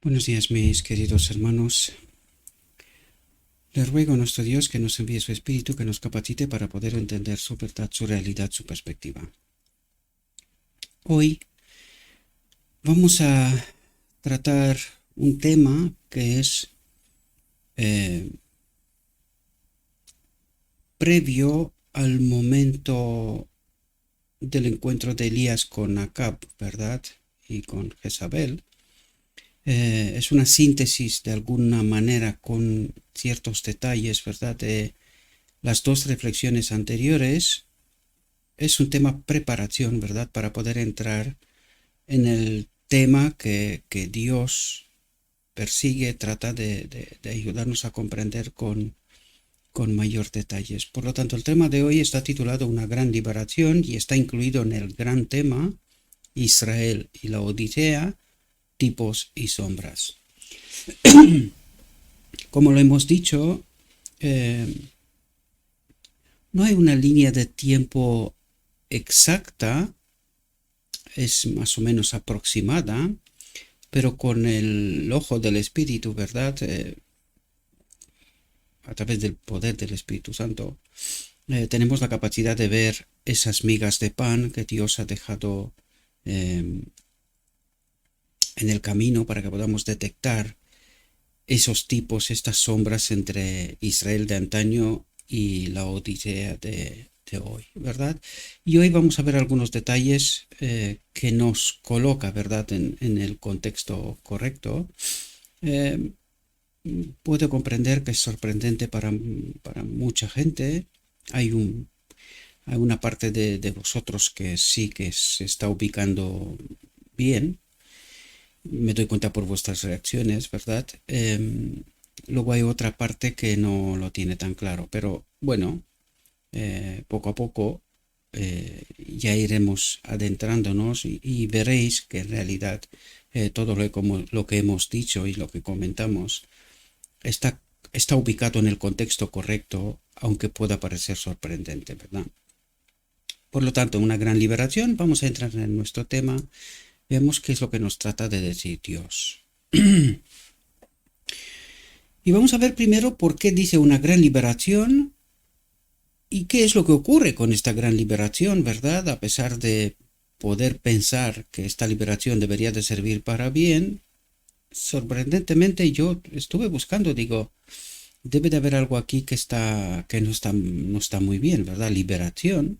Buenos días, mis queridos hermanos. Le ruego a nuestro Dios que nos envíe su Espíritu, que nos capacite para poder entender su verdad, su realidad, su perspectiva. Hoy vamos a tratar un tema que es previo al momento del encuentro de Elías con Acab, ¿verdad? Y con Jezabel. Es una síntesis de alguna manera con ciertos detalles, ¿verdad? De las dos reflexiones anteriores. Es un tema preparación, ¿verdad? Para poder entrar en el tema que Dios persigue, trata de ayudarnos a comprender con mayor detalles. Por lo tanto, el tema de hoy está titulado Una gran liberación y está incluido en el gran tema Israel y la Odisea, tipos y sombras. Como lo hemos dicho, no hay una línea de tiempo exacta, es más o menos aproximada, pero con el ojo del Espíritu, ¿verdad? A través del poder del Espíritu Santo, tenemos la capacidad de ver esas migas de pan que Dios ha dejado en el camino para que podamos detectar esos tipos, estas sombras entre Israel de antaño y la Odisea de hoy, ¿verdad? Y hoy vamos a ver algunos detalles que nos coloca, ¿verdad?, en el contexto correcto. Puedo comprender que es sorprendente para mucha gente. Hay una parte de vosotros que sí que se está ubicando bien. Me doy cuenta por vuestras reacciones, ¿verdad? Luego hay otra parte que no lo tiene tan claro, pero bueno, poco a poco ya iremos adentrándonos y veréis que en realidad todo lo que hemos dicho y lo que comentamos está ubicado en el contexto correcto, aunque pueda parecer sorprendente, ¿verdad? Por lo tanto, una gran liberación. Vamos a entrar en nuestro tema. Veamos qué es lo que nos trata de decir Dios. Y vamos a ver primero por qué dice una gran liberación y qué es lo que ocurre con esta gran liberación, ¿verdad? A pesar de poder pensar que esta liberación debería de servir para bien, sorprendentemente yo estuve buscando, digo, debe de haber algo aquí que no está muy bien, ¿verdad? Liberación,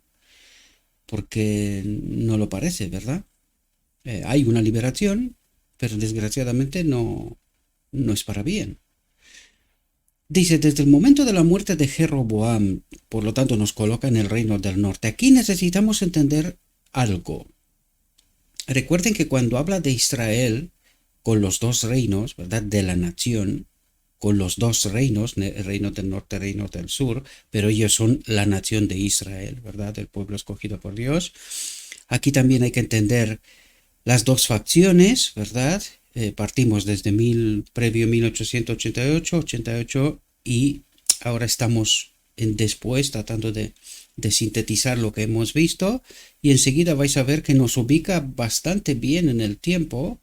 porque no lo parece, ¿verdad? Hay una liberación, pero desgraciadamente no es para bien. Dice, desde el momento de la muerte de Jeroboam, por lo tanto nos coloca en el reino del norte. Aquí necesitamos entender algo. Recuerden que cuando habla de Israel con los dos reinos, ¿verdad? De la nación, con los dos reinos, el reino del norte, el reino del sur, pero ellos son la nación de Israel, ¿verdad? El pueblo escogido por Dios. Aquí también hay que entender las dos facciones, ¿verdad? Partimos desde previo 1888, 88 y ahora estamos después tratando de sintetizar lo que hemos visto y enseguida vais a ver que nos ubica bastante bien en el tiempo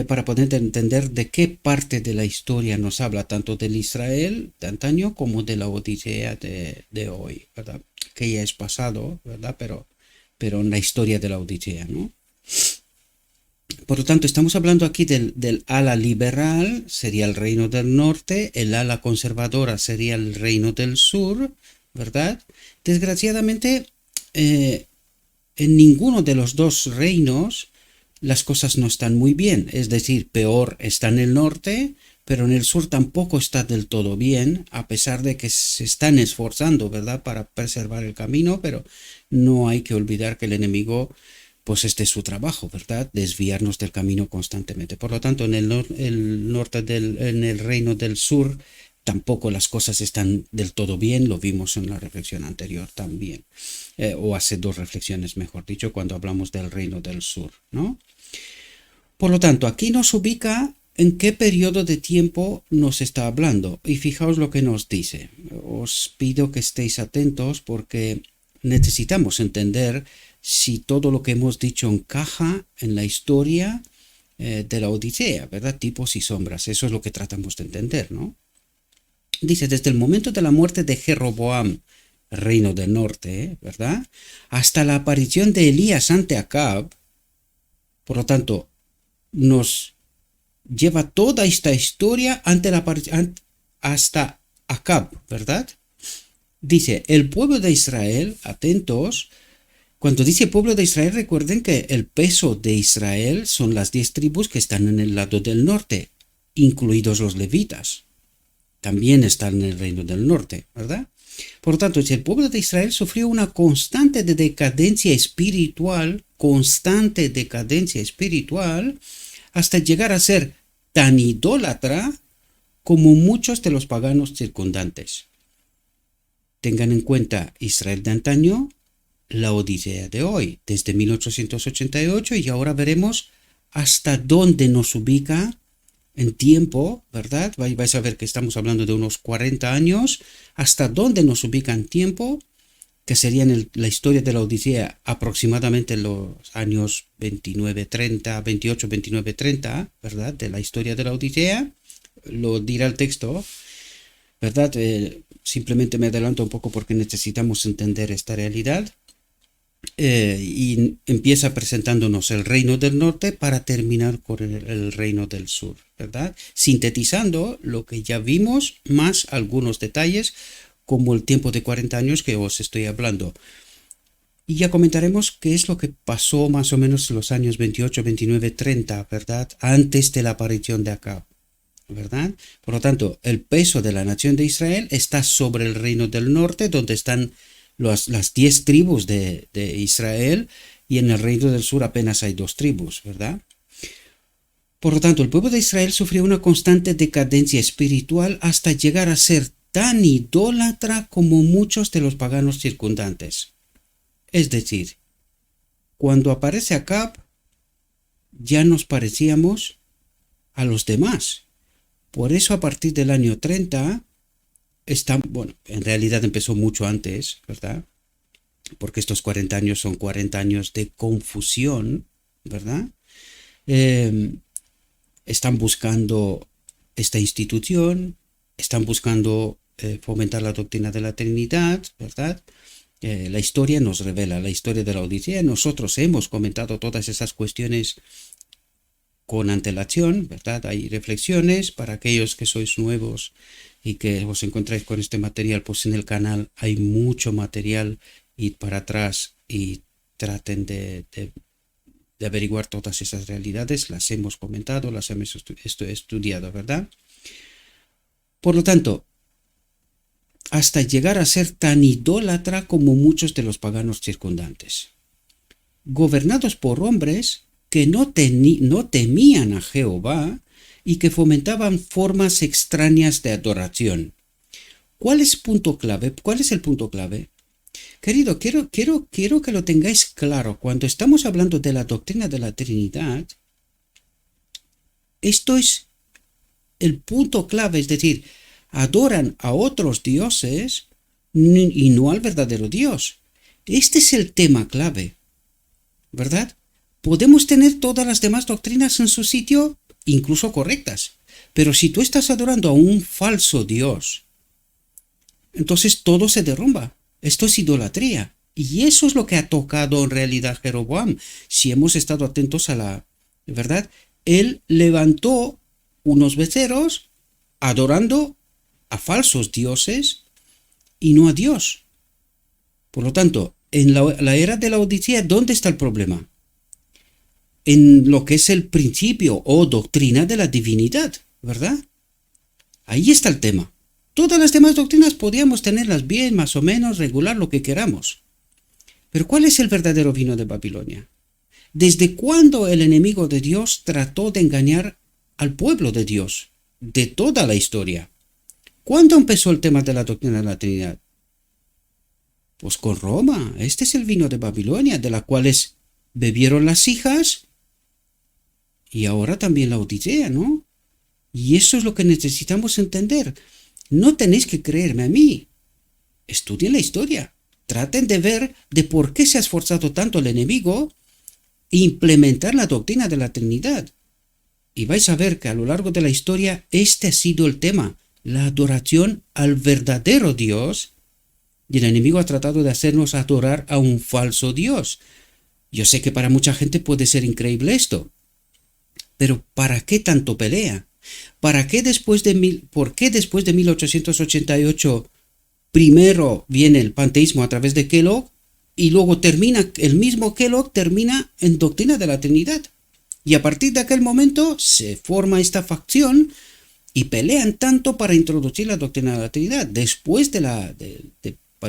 para poder entender de qué parte de la historia nos habla, tanto del Israel de antaño como de la Odisea de hoy, ¿verdad? Que ya es pasado, ¿verdad? Pero en la historia de la Odisea, ¿no? Por lo tanto, estamos hablando aquí del ala liberal, sería el reino del norte, el ala conservadora sería el reino del sur, ¿verdad? Desgraciadamente, en ninguno de los dos reinos las cosas no están muy bien, es decir, peor está en el norte, pero en el sur tampoco está del todo bien, a pesar de que se están esforzando, ¿verdad?, para preservar el camino, pero no hay que olvidar que el enemigo, pues este es su trabajo, ¿verdad?, desviarnos del camino constantemente. Por lo tanto, en el norte en el reino del sur tampoco las cosas están del todo bien, lo vimos en la reflexión anterior también, o hace dos reflexiones, mejor dicho, cuando hablamos del reino del sur, ¿no? Por lo tanto, aquí nos ubica en qué periodo de tiempo nos está hablando. Y fijaos lo que nos dice. Os pido que estéis atentos porque necesitamos entender si todo lo que hemos dicho encaja en la historia de la Odisea, ¿verdad? Tipos y sombras. Eso es lo que tratamos de entender, ¿no? Dice, desde el momento de la muerte de Jeroboam, reino del norte, ¿verdad? Hasta la aparición de Elías ante Acab, por lo tanto, nos lleva toda esta historia hasta Acab, ¿verdad? Dice, el pueblo de Israel, atentos, cuando dice pueblo de Israel, recuerden que el peso de Israel son las 10 tribus que están en el lado del norte, incluidos los levitas. También están en el reino del norte, ¿verdad? Por lo tanto, el pueblo de Israel sufrió una constante decadencia espiritual, hasta llegar a ser tan idólatra como muchos de los paganos circundantes. Tengan en cuenta Israel de antaño, la Odisea de hoy, desde 1888, y ahora veremos hasta dónde nos ubica en tiempo, ¿verdad? Vais a ver que estamos hablando de unos 40 años, hasta dónde nos ubica en tiempo, que serían la historia de la Odisea aproximadamente en los años 28, 29, 30, ¿verdad? De la historia de la Odisea, lo dirá el texto, ¿verdad? Simplemente me adelanto un poco porque necesitamos entender esta realidad. Y empieza presentándonos el reino del norte para terminar con el reino del sur, ¿verdad? Sintetizando lo que ya vimos, más algunos detalles, como el tiempo de 40 años que os estoy hablando. Y ya comentaremos qué es lo que pasó más o menos en los años 28, 29, 30, ¿verdad? Antes de la aparición de Acab, ¿verdad? Por lo tanto, el peso de la nación de Israel está sobre el reino del norte, donde están las 10 tribus de Israel, y en el reino del sur apenas hay 2 tribus, ¿verdad? Por lo tanto, el pueblo de Israel sufrió una constante decadencia espiritual hasta llegar a ser tan idólatra como muchos de los paganos circundantes. Es decir, cuando aparece Acab, ya nos parecíamos a los demás. Por eso a partir del año 30, bueno, en realidad empezó mucho antes, ¿verdad? Porque estos 40 años son 40 años de confusión, ¿verdad? Están buscando esta institución, están buscando fomentar la doctrina de la Trinidad, ¿verdad? La historia nos revela, la historia de la Odisea. Nosotros hemos comentado todas esas cuestiones con antelación, ¿verdad? Hay reflexiones para aquellos que sois nuevos y que os encontráis con este material, pues en el canal hay mucho material, id para atrás y traten de averiguar todas esas realidades, las hemos comentado, las hemos estudiado, ¿verdad? Por lo tanto, hasta llegar a ser tan idólatra como muchos de los paganos circundantes, gobernados por hombres que no temían a Jehová y que fomentaban formas extrañas de adoración. ¿Cuál es el punto clave? Querido, quiero que lo tengáis claro. Cuando estamos hablando de la doctrina de la Trinidad, esto es el punto clave, es decir, adoran a otros dioses y no al verdadero Dios. Este es el tema clave, ¿verdad? Podemos tener todas las demás doctrinas en su sitio, incluso correctas, pero si tú estás adorando a un falso Dios, entonces todo se derrumba. Esto es idolatría. Y eso es lo que ha tocado en realidad Jeroboam. Si hemos estado atentos a la verdad, él levantó unos becerros adorando a falsos dioses y no a Dios. Por lo tanto, en la era de la Odisea, ¿dónde está el problema? En lo que es el principio o doctrina de la divinidad, ¿verdad? Ahí está el tema. Todas las demás doctrinas podíamos tenerlas bien, más o menos, regular, lo que queramos. Pero ¿cuál es el verdadero vino de Babilonia? ¿Desde cuándo el enemigo de Dios trató de engañar al pueblo de Dios? De toda la historia. ¿Cuándo empezó el tema de la doctrina de la Trinidad? Pues con Roma. Este es el vino de Babilonia, de la cual bebieron las hijas y ahora también la Odisea, ¿no? Y eso es lo que necesitamos entender. No tenéis que creerme a mí. Estudien la historia. Traten de ver de por qué se ha esforzado tanto el enemigo e implementar la doctrina de la Trinidad. Y vais a ver que a lo largo de la historia este ha sido el tema, la adoración al verdadero Dios, y el enemigo ha tratado de hacernos adorar a un falso Dios. Yo sé que para mucha gente puede ser increíble esto, pero ¿para qué tanto pelea? ¿Por qué después de 1888 primero viene el panteísmo a través de Kellogg y luego el mismo Kellogg termina en doctrina de la Trinidad? Y a partir de aquel momento se forma esta facción y pelean tanto para introducir la doctrina de la Trinidad. Después del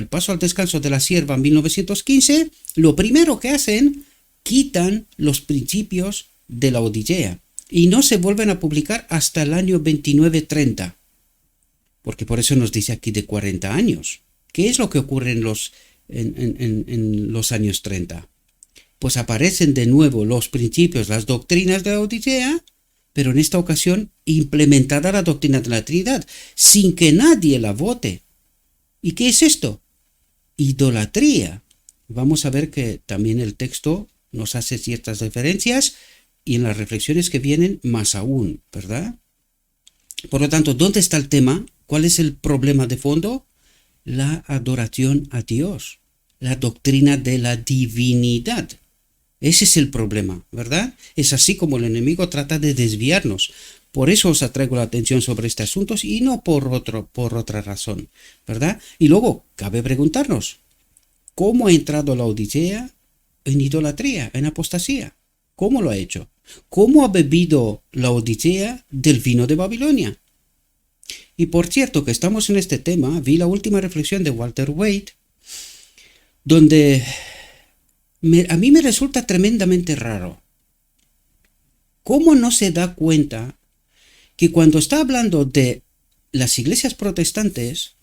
paso al descanso de la sierva en 1915, lo primero que hacen, quitan los principios de la Odisea y no se vuelven a publicar hasta el año 2930. Porque por eso nos dice aquí de 40 años. ¿Qué es lo que ocurre en los años 30? Pues aparecen de nuevo los principios, las doctrinas de la Odisea, pero en esta ocasión implementada la doctrina de la Trinidad, sin que nadie la vote. ¿Y qué es esto? Idolatría. Vamos a ver que también el texto nos hace ciertas referencias y en las reflexiones que vienen más aún, ¿verdad? Por lo tanto, ¿dónde está el tema? ¿Cuál es el problema de fondo? La adoración a Dios, la doctrina de la divinidad. Ese es el problema, ¿verdad? Es así como el enemigo trata de desviarnos. Por eso os atraigo la atención sobre este asunto y no por otra razón, ¿verdad? Y luego, cabe preguntarnos, ¿cómo ha entrado la Odisea en idolatría, en apostasía? ¿Cómo lo ha hecho? ¿Cómo ha bebido la Odisea del vino de Babilonia? Y por cierto que estamos en este tema, vi la última reflexión de Walter Wade, donde a mí me resulta tremendamente raro. ¿Cómo no se da cuenta que cuando está hablando de las iglesias protestantes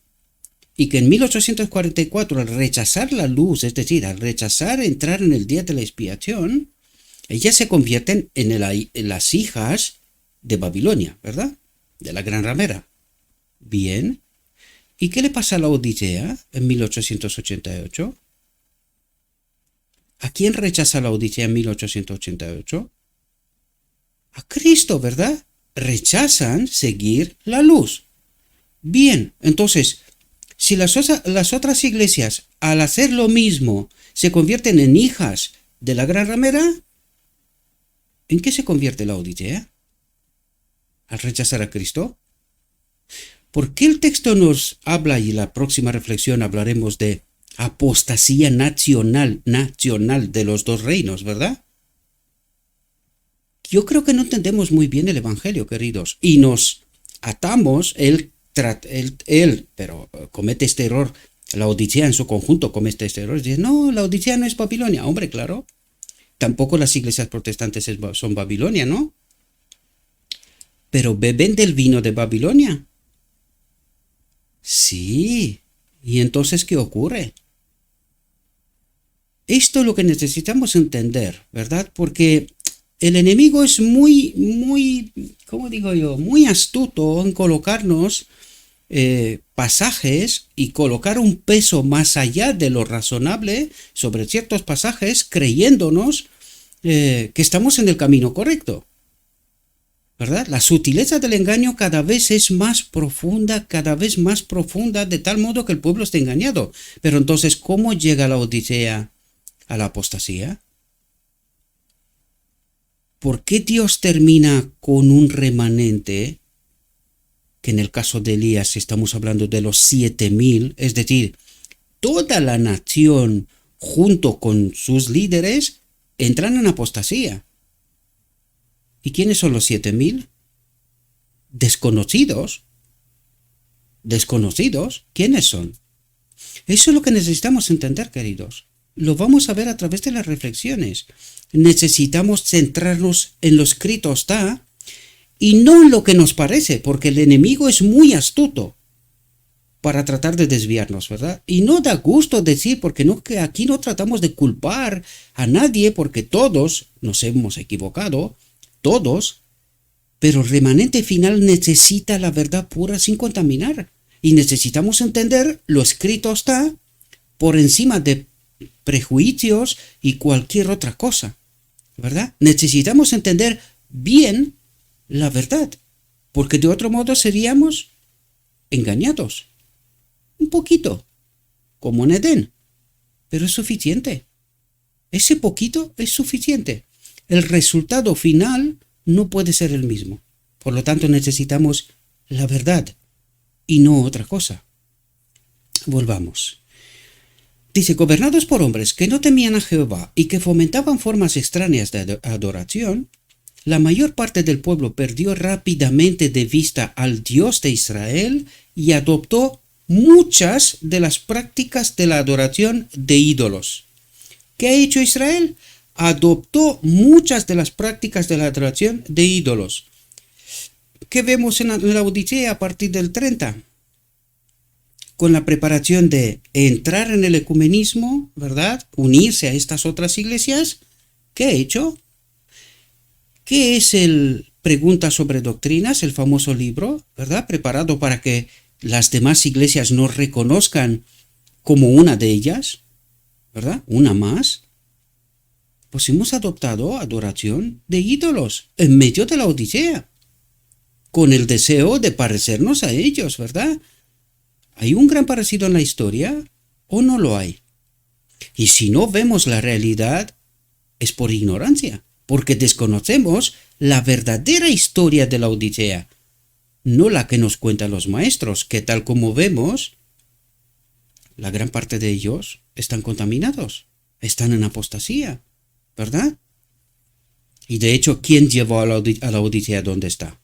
y que en 1844 al rechazar la luz, es decir, al rechazar entrar en el día de la expiación, ellas se convierten en las hijas de Babilonia, ¿verdad? De la gran ramera. Bien. ¿Y qué le pasa a la Odisea en 1888? ¿A quién rechaza la Odisea en 1888? A Cristo, ¿verdad? Rechazan seguir la luz. Bien, entonces, si las otras iglesias, al hacer lo mismo, se convierten en hijas de la gran ramera, ¿en qué se convierte la Odisea? ¿Al rechazar a Cristo? ¿Por qué el texto nos habla, y en la próxima reflexión hablaremos de apostasía nacional de los dos reinos, ¿verdad? Yo creo que no entendemos muy bien el Evangelio, queridos, y nos atamos, pero comete este error, la Odisea en su conjunto comete este error, dice, no, la Odisea no es Babilonia, hombre, claro, tampoco las iglesias protestantes son Babilonia, ¿no? Pero beben del vino de Babilonia. Sí, ¿y entonces qué ocurre? Esto es lo que necesitamos entender, ¿verdad? Porque el enemigo es ¿cómo digo yo? Muy astuto en colocarnos pasajes y colocar un peso más allá de lo razonable sobre ciertos pasajes, creyéndonos que estamos en el camino correcto, ¿verdad? La sutileza del engaño cada vez es más profunda, de tal modo que el pueblo está engañado. Pero entonces, ¿cómo llega la Odisea a la apostasía? ¿Por qué Dios termina con un remanente, que en el caso de Elías estamos hablando de los 7,000, es decir, toda la nación junto con sus líderes entran en apostasía? ¿Y quiénes son los 7,000? Desconocidos. ¿Quiénes son? Eso es lo que necesitamos entender, queridos. Lo vamos a ver a través de las reflexiones. Necesitamos centrarnos en lo escrito está y no en lo que nos parece, porque el enemigo es muy astuto para tratar de desviarnos, ¿verdad? Y no da gusto decir, porque que aquí no tratamos de culpar a nadie, porque todos nos hemos equivocado, todos, pero el remanente final necesita la verdad pura sin contaminar. Y necesitamos entender lo escrito está por encima de prejuicios y cualquier otra cosa, ¿verdad? Necesitamos entender bien la verdad, porque de otro modo seríamos engañados. Un poquito, como en Edén, pero es suficiente. Ese poquito es suficiente. El resultado final no puede ser el mismo. Por lo tanto, necesitamos la verdad y no otra cosa. Volvamos. Dice, gobernados por hombres que no temían a Jehová y que fomentaban formas extrañas de adoración, la mayor parte del pueblo perdió rápidamente de vista al Dios de Israel y adoptó muchas de las prácticas de la adoración de ídolos. ¿Qué ha hecho Israel? Adoptó muchas de las prácticas de la adoración de ídolos. ¿Qué vemos en la Odisea a partir del 30? Con la preparación de entrar en el ecumenismo, ¿verdad? Unirse a estas otras iglesias. ¿Qué ha hecho? ¿Qué es el Preguntas sobre Doctrinas, el famoso libro, ¿verdad? Preparado para que las demás iglesias nos reconozcan como una de ellas, ¿verdad? Una más. Pues hemos adoptado adoración de ídolos en medio de la Odisea, con el deseo de parecernos a ellos, ¿verdad? ¿Hay un gran parecido en la historia o no lo hay? Y si no vemos la realidad, es por ignorancia, porque desconocemos la verdadera historia de la Odisea, no la que nos cuentan los maestros, que tal como vemos, la gran parte de ellos están contaminados, están en apostasía, ¿verdad? Y de hecho, ¿quién llevó a la Odisea donde está?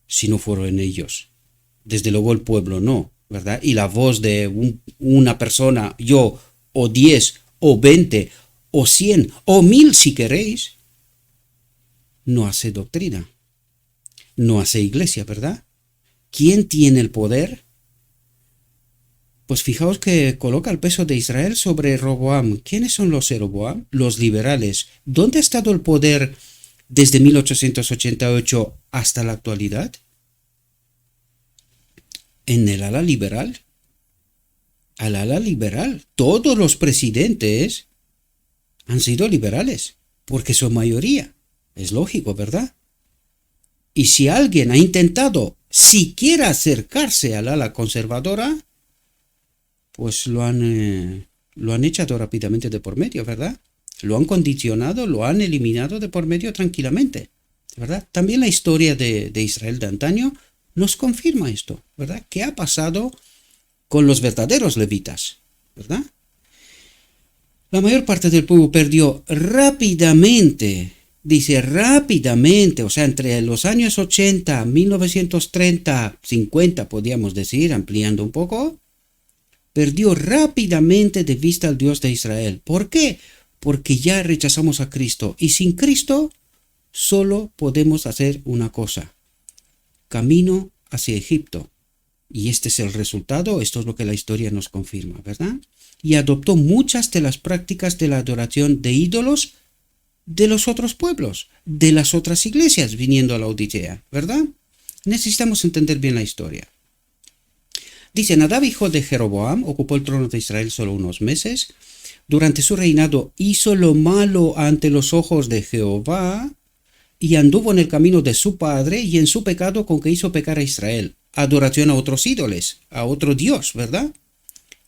Si no fueron ellos. Desde luego el pueblo no, ¿verdad? Y la voz de una persona, yo, o 10, o 20, o 100, o 1000 si queréis, no hace doctrina, no hace iglesia, ¿verdad? ¿Quién tiene el poder? Pues fijaos que coloca el peso de Israel sobre Roboam. ¿Quiénes son los Roboam? Los liberales. ¿Dónde ha estado el poder desde 1888 hasta la actualidad? En el ala liberal. Al ala liberal. Todos los presidentes han sido liberales, porque son mayoría. Es lógico, ¿verdad? Y si alguien ha intentado siquiera acercarse al ala conservadora, pues lo han echado rápidamente de por medio, ¿verdad? Lo han condicionado, lo han eliminado de por medio tranquilamente, ¿verdad? También la historia de Israel de antaño nos confirma esto, ¿verdad? ¿Qué ha pasado con los verdaderos levitas, ¿verdad? La mayor parte del pueblo perdió rápidamente, dice rápidamente, o sea, entre los años 80, 1930, 50, podríamos decir, ampliando un poco, perdió rápidamente de vista al Dios de Israel. ¿Por qué? Porque ya rechazamos a Cristo. Y sin Cristo solo podemos hacer una cosa: camino hacia Egipto. Y este es el resultado, esto es lo que la historia nos confirma, ¿verdad? Y adoptó muchas de las prácticas de la adoración de ídolos de los otros pueblos, de las otras iglesias viniendo a la Odisea, ¿verdad? Necesitamos entender bien la historia. Dice, Nadab, hijo de Jeroboam, ocupó el trono de Israel solo unos meses. Durante su reinado hizo lo malo ante los ojos de Jehová y anduvo en el camino de su padre y en su pecado con que hizo pecar a Israel. Adoración a otros ídolos, a otro Dios, ¿verdad?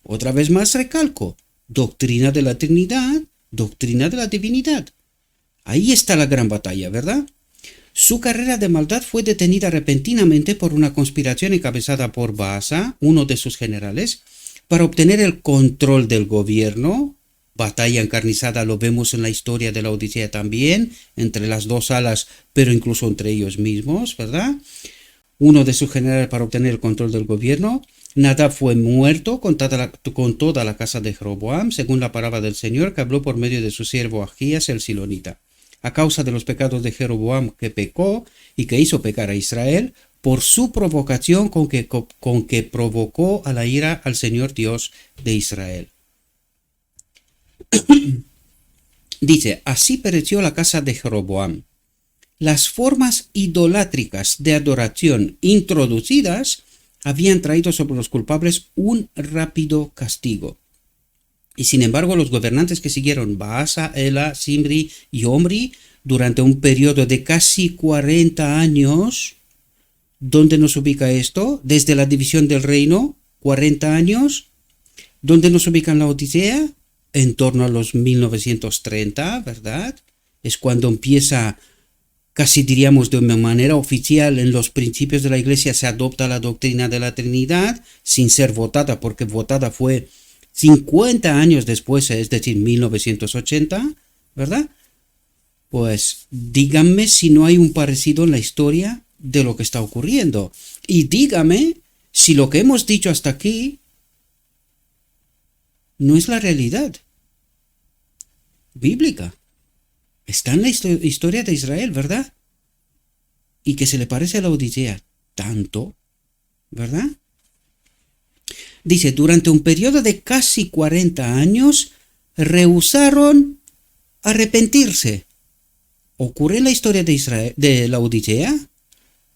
Otra vez más recalco, doctrina de la Trinidad, doctrina de la divinidad. Ahí está la gran batalla, ¿verdad? Su carrera de maldad fue detenida repentinamente por una conspiración encabezada por Baasa, uno de sus generales, para obtener el control del gobierno. Batalla encarnizada lo vemos en la historia de la Odisea también, entre las dos alas, pero incluso entre ellos mismos, ¿verdad? Uno de sus generales para obtener el control del gobierno. Nadab fue muerto con toda la casa de Jeroboam, según la palabra del Señor que habló por medio de su siervo Ahías el Silonita. A causa de los pecados de Jeroboam que pecó y que hizo pecar a Israel, por su provocación con que provocó a la ira al Señor Dios de Israel. Dice, así pereció la casa de Jeroboam. Las formas idolátricas de adoración introducidas habían traído sobre los culpables un rápido castigo. Y sin embargo, los gobernantes que siguieron, Baasa, Ela, Simri y Omri, durante un periodo de casi 40 años. ¿Dónde nos ubica esto? Desde la división del reino, 40 años. ¿Dónde nos ubica en la Odisea? En torno a los 1930, ¿verdad? Es cuando empieza, casi diríamos de una manera oficial, en los principios de la Iglesia se adopta la doctrina de la Trinidad, sin ser votada, porque votada fue 50 años después, es decir, 1980, ¿verdad? Pues díganme si no hay un parecido en la historia de lo que está ocurriendo. Y dígame si lo que hemos dicho hasta aquí no es la realidad bíblica. Está en la historia de Israel, ¿verdad? Y que se le parece a la Odisea tanto, ¿verdad? Dice, durante un periodo de casi 40 años, rehusaron arrepentirse. ¿Ocurre en la historia de Israel, de la Odisea?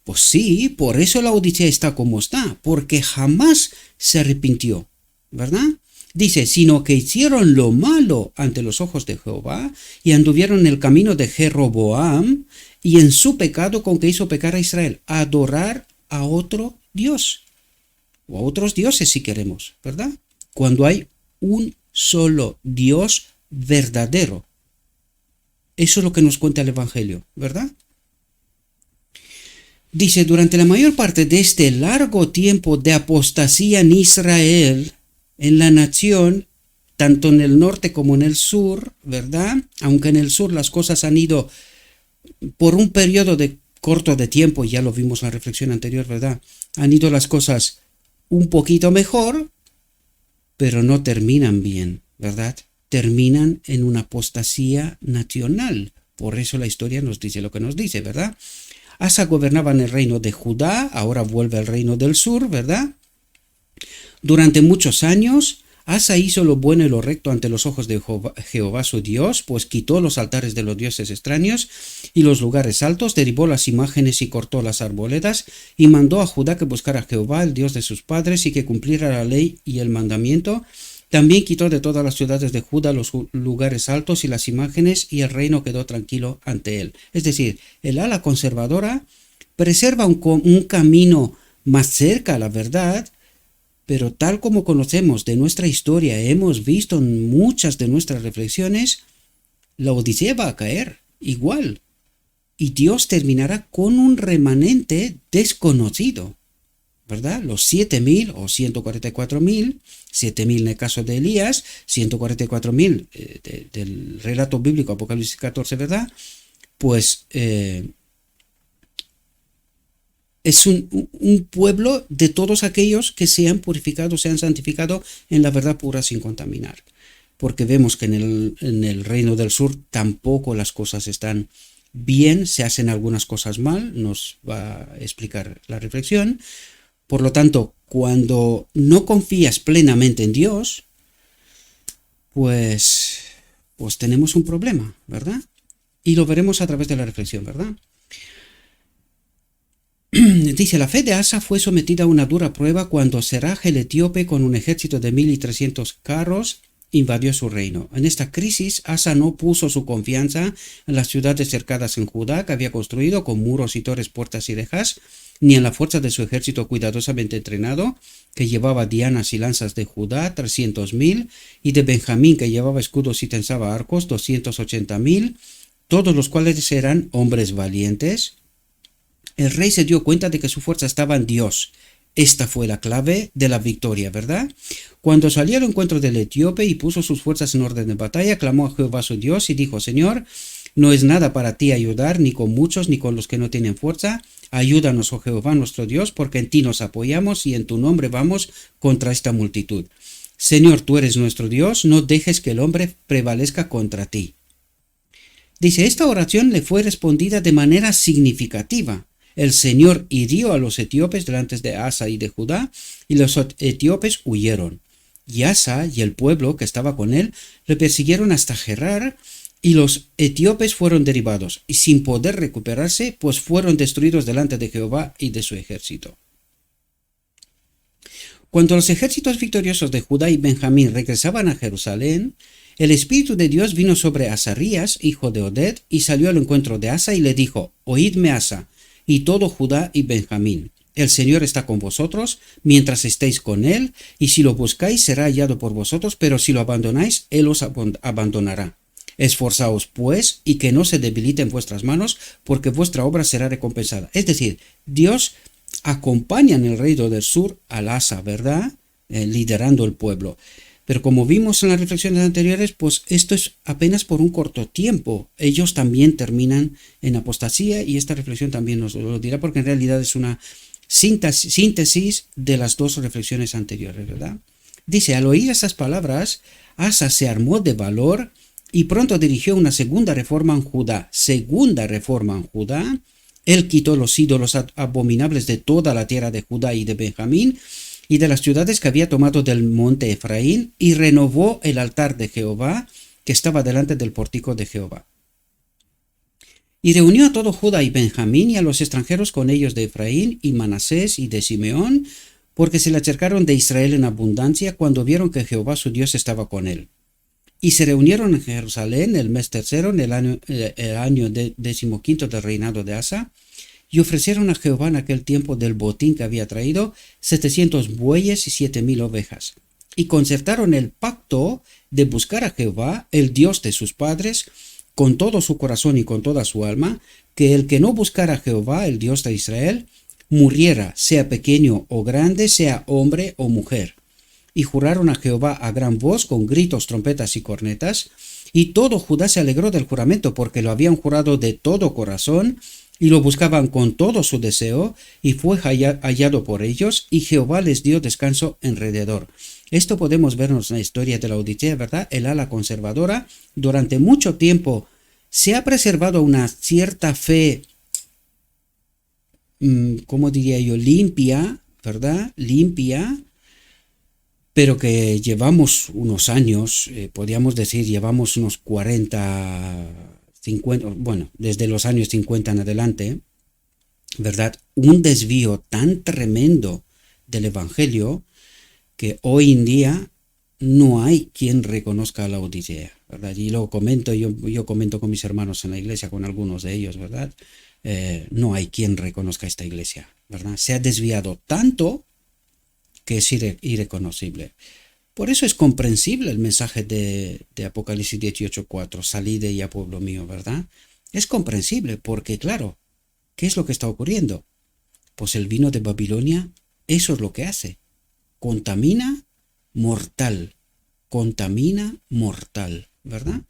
Pues sí, por eso la Odisea está como está, porque jamás se arrepintió, ¿verdad? Dice, sino que hicieron lo malo ante los ojos de Jehová y anduvieron en el camino de Jeroboam y en su pecado con que hizo pecar a Israel, adorar a otro Dios, o a otros dioses si queremos, ¿verdad? Cuando hay un solo Dios verdadero. Eso es lo que nos cuenta el Evangelio, ¿verdad? Dice, durante la mayor parte de este largo tiempo de apostasía en Israel, en la nación, tanto en el norte como en el sur, ¿verdad? Aunque en el sur las cosas han ido por un periodo corto de tiempo, ya lo vimos en la reflexión anterior, ¿verdad? Han ido las cosas un poquito mejor, pero no terminan bien, ¿verdad? Terminan en una apostasía nacional. Por eso la historia nos dice lo que nos dice, ¿verdad? Asa gobernaba en el reino de Judá, ahora vuelve al reino del sur, ¿verdad? Durante muchos años, Asa hizo lo bueno y lo recto ante los ojos de Jehová su Dios, pues quitó los altares de los dioses extraños y los lugares altos, derribó las imágenes y cortó las arboledas, y mandó a Judá que buscara a Jehová, el Dios de sus padres, y que cumpliera la ley y el mandamiento. También quitó de todas las ciudades de Judá los lugares altos y las imágenes, y el reino quedó tranquilo ante él. Es decir, el ala conservadora preserva un camino más cerca a la verdad, pero tal como conocemos de nuestra historia, hemos visto en muchas de nuestras reflexiones, la Odisea va a caer igual, y Dios terminará con un remanente desconocido, ¿verdad? Los 7.000 o 144.000, 7.000 en el caso de Elías, 144.000 del relato bíblico Apocalipsis 14, ¿verdad? Pues es un pueblo de todos aquellos que se han purificado, se han santificado en la verdad pura sin contaminar. Porque vemos que en el reino del sur tampoco las cosas están bien, se hacen algunas cosas mal, nos va a explicar la reflexión. Por lo tanto, cuando no confías plenamente en Dios, pues tenemos un problema, ¿verdad? Y lo veremos a través de la reflexión, ¿verdad? Dice, la fe de Asa fue sometida a una dura prueba cuando Seraj el etíope, con un ejército de 1.300 carros, invadió su reino. En esta crisis, Asa no puso su confianza en las ciudades cercadas en Judá que había construido con muros y torres, puertas y rejas, ni en la fuerza de su ejército cuidadosamente entrenado, que llevaba dianas y lanzas de Judá, 300.000, y de Benjamín, que llevaba escudos y tensaba arcos, 280.000, todos los cuales eran hombres valientes. El rey se dio cuenta de que su fuerza estaba en Dios. Esta fue la clave de la victoria, ¿verdad? Cuando salió al encuentro del etíope y puso sus fuerzas en orden de batalla, clamó a Jehová su Dios y dijo, Señor, no es nada para ti ayudar, ni con muchos, ni con los que no tienen fuerza. Ayúdanos, oh Jehová nuestro Dios, porque en ti nos apoyamos y en tu nombre vamos contra esta multitud. Señor, tú eres nuestro Dios, no dejes que el hombre prevalezca contra ti. Dice, esta oración le fue respondida de manera significativa. El Señor hirió a los etíopes delante de Asa y de Judá, y los etíopes huyeron. Y Asa y el pueblo que estaba con él le persiguieron hasta Gerar, y los etíopes fueron derribados, y sin poder recuperarse, pues fueron destruidos delante de Jehová y de su ejército. Cuando los ejércitos victoriosos de Judá y Benjamín regresaban a Jerusalén, El Espíritu de Dios vino sobre Azarías, hijo de Oded, y salió al encuentro de Asa y le dijo: Oídme, Asa, y todo Judá y Benjamín. El Señor está con vosotros mientras estéis con él, y si lo buscáis será hallado por vosotros, pero si lo abandonáis, él os abandonará. Esforzaos, pues, y que no se debiliten vuestras manos, porque vuestra obra será recompensada. Es decir, Dios acompaña en el reino del sur al Asa, ¿verdad? Liderando el pueblo. Pero como vimos en las reflexiones anteriores, pues esto es apenas por un corto tiempo. Ellos también terminan en apostasía y esta reflexión también nos lo dirá, porque en realidad es una síntesis de las dos reflexiones anteriores, ¿verdad? Dice: al oír esas palabras, Asa se armó de valor y pronto dirigió una segunda reforma en Judá. Él quitó los ídolos abominables de toda la tierra de Judá y de Benjamín y de las ciudades que había tomado del monte Efraín, y renovó el altar de Jehová que estaba delante del pórtico de Jehová. Y reunió a todo Judá y Benjamín y a los extranjeros con ellos de Efraín y Manasés y de Simeón, porque se le acercaron de Israel en abundancia cuando vieron que Jehová su Dios estaba con él. Y se reunieron en Jerusalén el mes tercero, en el año 15 del reinado de Asa, y ofrecieron a Jehová en aquel tiempo del botín que había traído 700 bueyes y 7,000 ovejas. Y concertaron el pacto de buscar a Jehová, el Dios de sus padres, con todo su corazón y con toda su alma, que el que no buscara a Jehová, el Dios de Israel, muriera, sea pequeño o grande, sea hombre o mujer. Y juraron a Jehová a gran voz, con gritos, trompetas y cornetas, y todo Judá se alegró del juramento, porque lo habían jurado de todo corazón, y lo buscaban con todo su deseo, y fue hallado por ellos, y Jehová les dio descanso alrededor. Esto podemos vernos en la historia de la Odisea, ¿verdad? El ala conservadora durante mucho tiempo se ha preservado una cierta fe, ¿cómo diría yo? Limpia, ¿verdad? Limpia, pero que llevamos unos años, podríamos decir, llevamos unos 40, 50, bueno, desde los años 50 en adelante, ¿verdad? Un desvío tan tremendo del Evangelio que hoy en día no hay quien reconozca la Odisea, ¿verdad? Y lo comento, yo comento con mis hermanos en la iglesia, con algunos de ellos, ¿verdad? No hay quien reconozca esta iglesia, ¿verdad? Se ha desviado tanto que es irreconocible. Por eso es comprensible el mensaje de Apocalipsis 18:4, salid de ella, pueblo mío, ¿verdad? Es comprensible porque, claro, ¿qué es lo que está ocurriendo? Pues el vino de Babilonia, eso es lo que hace. Contamina mortal, ¿verdad?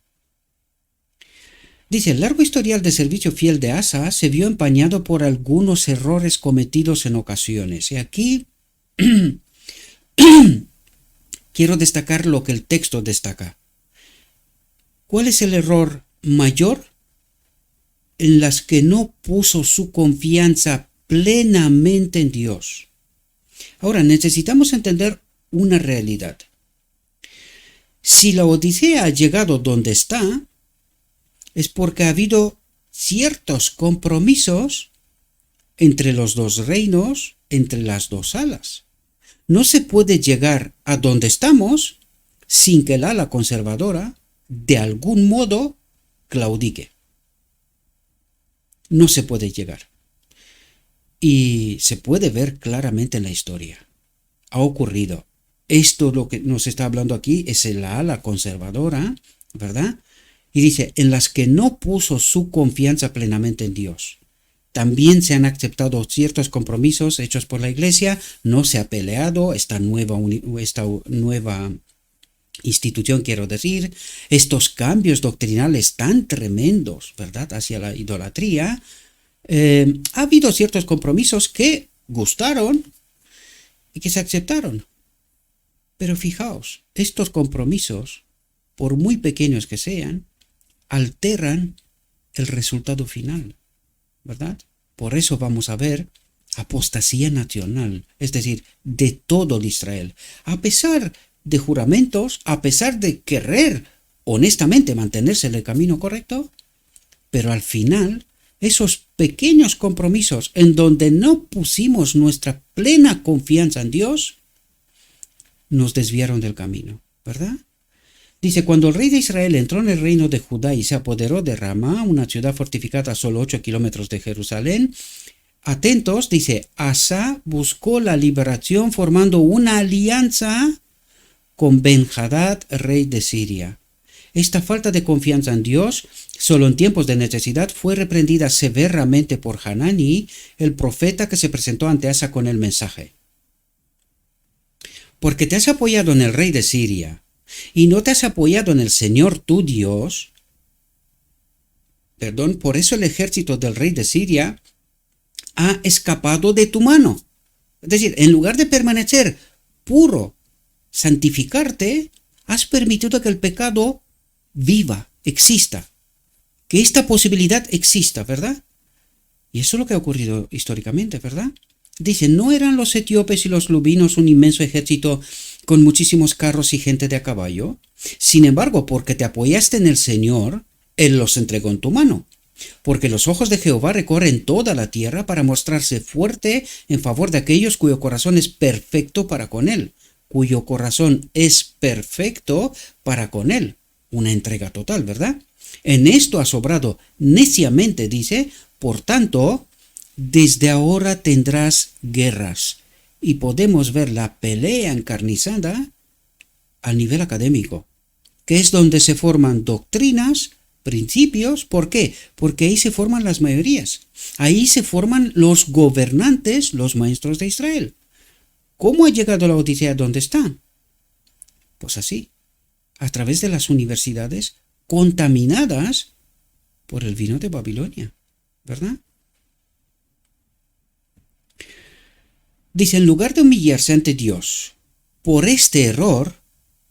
Dice: el largo historial de servicio fiel de Asa se vio empañado por algunos errores cometidos en ocasiones. Y aquí quiero destacar lo que el texto destaca. ¿Cuál es el error mayor? En las que no puso su confianza plenamente en Dios. Ahora, necesitamos entender una realidad. Si la Odisea ha llegado donde está, es porque ha habido ciertos compromisos entre los dos reinos, entre las dos alas. No se puede llegar a donde estamos sin que el ala conservadora, de algún modo, claudique. No se puede llegar. Y se puede ver claramente en la historia. Ha ocurrido. Esto lo que nos está hablando aquí es el ala conservadora, ¿verdad? Y dice: en las que no puso su confianza plenamente en Dios. También se han aceptado ciertos compromisos hechos por la iglesia, no se ha peleado esta nueva institución, quiero decir, estos cambios doctrinales tan tremendos, ¿verdad?, hacia la idolatría. Ha habido ciertos compromisos que gustaron y que se aceptaron. Pero fijaos, estos compromisos, por muy pequeños que sean, alteran el resultado final, ¿verdad? Por eso vamos a ver apostasía nacional, es decir, de todo el Israel. A pesar de juramentos, a pesar de querer honestamente mantenerse en el camino correcto, pero al final esos pequeños compromisos en donde no pusimos nuestra plena confianza en Dios, nos desviaron del camino, ¿verdad? Dice, cuando el rey de Israel entró en el reino de Judá y se apoderó de Ramá, una ciudad fortificada a solo 8 kilómetros de Jerusalén, atentos, dice, Asa buscó la liberación formando una alianza con Ben-Hadad, rey de Siria. Esta falta de confianza en Dios, solo en tiempos de necesidad, fue reprendida severamente por Hanani, el profeta que se presentó ante Asa con el mensaje. Porque te has apoyado en el rey de Siria y no te has apoyado en el Señor tu Dios, por eso el ejército del rey de Siria ha escapado de tu mano. Es decir, en lugar de permanecer puro, santificarte, has permitido que el pecado viva, exista, que esta posibilidad exista, ¿verdad? Y eso es lo que ha ocurrido históricamente, ¿verdad? Dice, ¿no eran los etíopes y los lubinos un inmenso ejército con muchísimos carros y gente de a caballo? Sin embargo, porque te apoyaste en el Señor, Él los entregó en tu mano. Porque los ojos de Jehová recorren toda la tierra para mostrarse fuerte en favor de aquellos cuyo corazón es perfecto para con Él. Cuyo corazón es perfecto para con Él. Una entrega total, ¿verdad? En esto has obrado neciamente, dice, por tanto, desde ahora tendrás guerras. Y podemos ver la pelea encarnizada a nivel académico, que es donde se forman doctrinas, principios. ¿Por qué? Porque ahí se forman las mayorías. Ahí se forman los gobernantes, los maestros de Israel. ¿Cómo ha llegado la Odisea donde está? Pues así, a través de las universidades contaminadas por el vino de Babilonia, ¿verdad? Dice, en lugar de humillarse ante Dios por este error,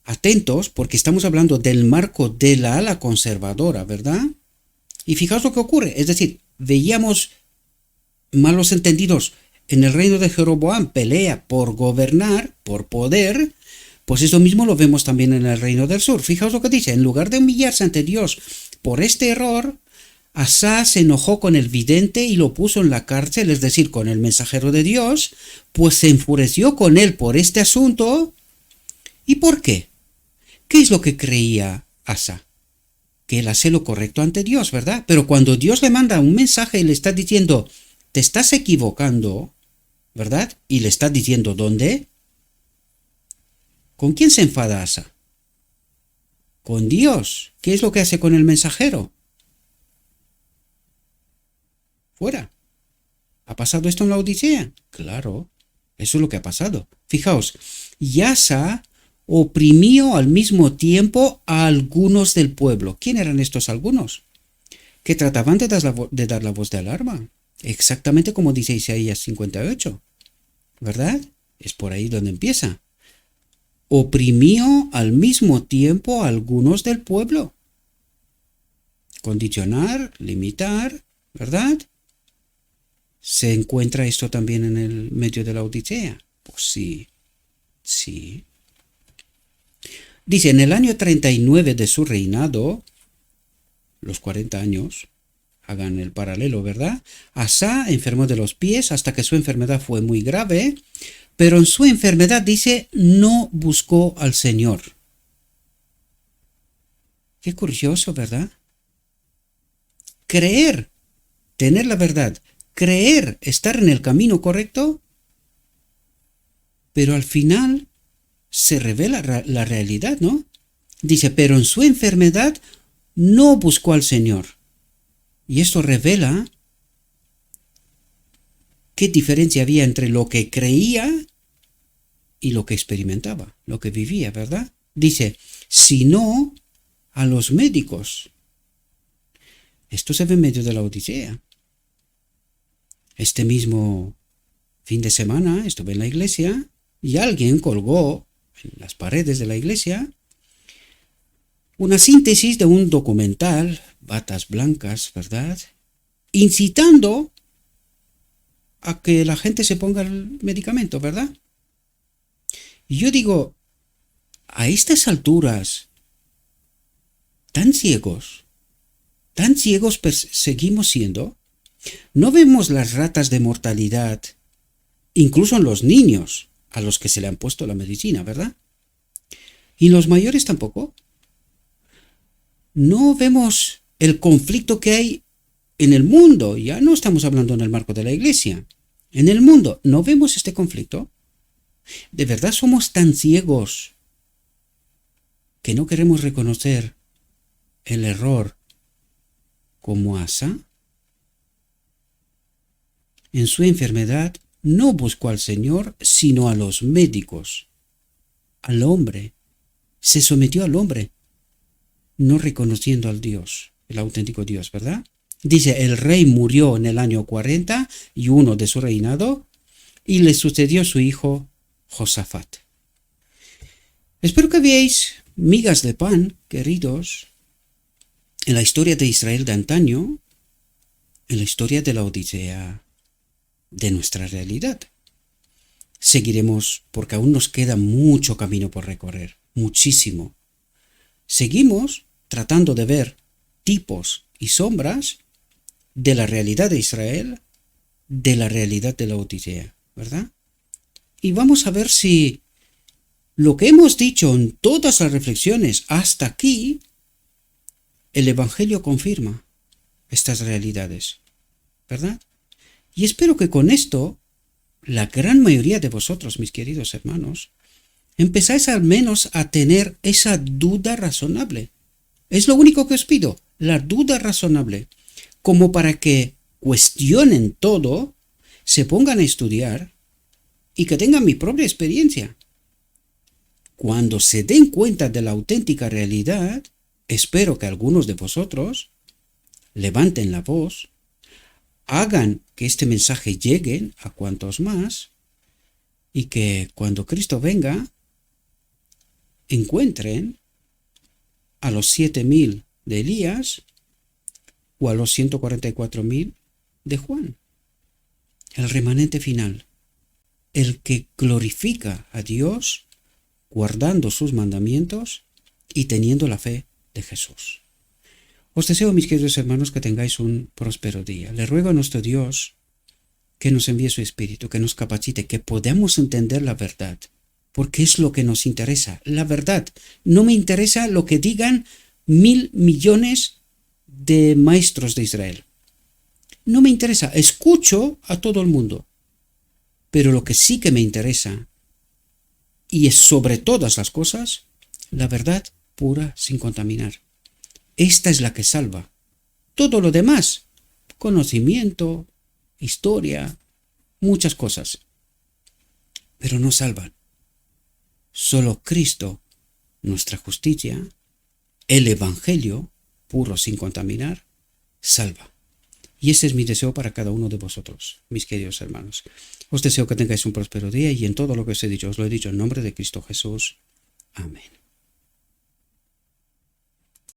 atentos, porque estamos hablando del marco de la ala conservadora, ¿verdad? Y fijaos lo que ocurre, es decir, veíamos malos entendidos en el reino de Jeroboam, pelea por gobernar, por poder, pues esto mismo lo vemos también en el reino del sur. Fijaos lo que dice, en lugar de humillarse ante Dios por este error, Asa se enojó con el vidente y lo puso en la cárcel, es decir, con el mensajero de Dios, pues se enfureció con él por este asunto. ¿Y por qué? ¿Qué es lo que creía Asa? Que él hace lo correcto ante Dios, ¿verdad? Pero cuando Dios le manda un mensaje y le está diciendo, te estás equivocando, ¿verdad? Y le está diciendo dónde. ¿Con quién se enfada Asa? Con Dios. ¿Qué es lo que hace con el mensajero? Fuera. ¿Ha pasado esto en la Odisea? Claro, eso es lo que ha pasado. Fijaos, y Asa oprimió al mismo tiempo a algunos del pueblo. ¿Quién eran estos algunos? Que trataban de dar la voz de alarma. Exactamente como dice Isaías 58. ¿Verdad? Es por ahí donde empieza. Oprimió al mismo tiempo a algunos del pueblo. Condicionar, limitar, ¿verdad? ¿Se encuentra esto también en el medio de la Odisea? Pues sí, sí. Dice, en el año 39 de su reinado, los 40 años, hagan el paralelo, ¿verdad? Asa enfermó de los pies hasta que su enfermedad fue muy grave, pero en su enfermedad, dice, no buscó al Señor. Qué curioso, ¿verdad? Creer, tener la verdad, creer estar en el camino correcto, pero al final se revela la realidad, ¿no? Dice, pero en su enfermedad no buscó al Señor. Y esto revela qué diferencia había entre lo que creía y lo que experimentaba, lo que vivía, ¿verdad? Dice, sino a los médicos. Esto se ve en medio de la Odisea. Este mismo fin de semana estuve en la iglesia y alguien colgó en las paredes de la iglesia una síntesis de un documental, Batas Blancas, ¿verdad? Incitando a que la gente se ponga el medicamento, ¿verdad? Y yo digo, a estas alturas, tan ciegos seguimos siendo. No vemos las ratas de mortalidad, incluso en los niños, a los que se le han puesto la medicina, ¿verdad? Y los mayores tampoco. No vemos el conflicto que hay en el mundo. Ya no estamos hablando en el marco de la iglesia. En el mundo, ¿no vemos este conflicto? ¿De verdad somos tan ciegos que no queremos reconocer el error como Asa? En su enfermedad no buscó al Señor, sino a los médicos, al hombre. Se sometió al hombre, no reconociendo al Dios, el auténtico Dios, ¿verdad? Dice, el rey murió en el año 41 de su reinado y le sucedió su hijo Josafat. Espero que veáis migas de pan, queridos, en la historia de Israel de antaño, en la historia de la Odisea de nuestra realidad. Seguiremos porque aún nos queda mucho camino por recorrer, muchísimo. Seguimos tratando de ver tipos y sombras de la realidad de Israel, de la realidad de la Odisea, ¿verdad? Y vamos a ver si lo que hemos dicho en todas las reflexiones hasta aquí, el Evangelio confirma estas realidades, ¿verdad? Y espero que con esto, la gran mayoría de vosotros, mis queridos hermanos, empezáis al menos a tener esa duda razonable. Es lo único que os pido, la duda razonable, como para que cuestionen todo, se pongan a estudiar y que tengan mi propia experiencia. Cuando se den cuenta de la auténtica realidad, espero que algunos de vosotros levanten la voz, hagan que este mensaje llegue a cuantos más y que cuando Cristo venga encuentren a los 7.000 de Elías o a los 144.000 de Juan, el remanente final, el que glorifica a Dios guardando sus mandamientos y teniendo la fe de Jesús. Os deseo, mis queridos hermanos, que tengáis un próspero día. Le ruego a nuestro Dios que nos envíe su Espíritu, que nos capacite, que podamos entender la verdad, porque es lo que nos interesa, la verdad. No me interesa lo que digan 1.000 millones de maestros de Israel. No me interesa, escucho a todo el mundo, pero lo que sí que me interesa, y es sobre todas las cosas, la verdad pura sin contaminar. Esta es la que salva. Todo lo demás, conocimiento, historia, muchas cosas, pero no salvan. Solo Cristo, nuestra justicia, el Evangelio, puro sin contaminar, salva. Y ese es mi deseo para cada uno de vosotros, mis queridos hermanos. Os deseo que tengáis un próspero día y en todo lo que os he dicho, os lo he dicho en nombre de Cristo Jesús. Amén.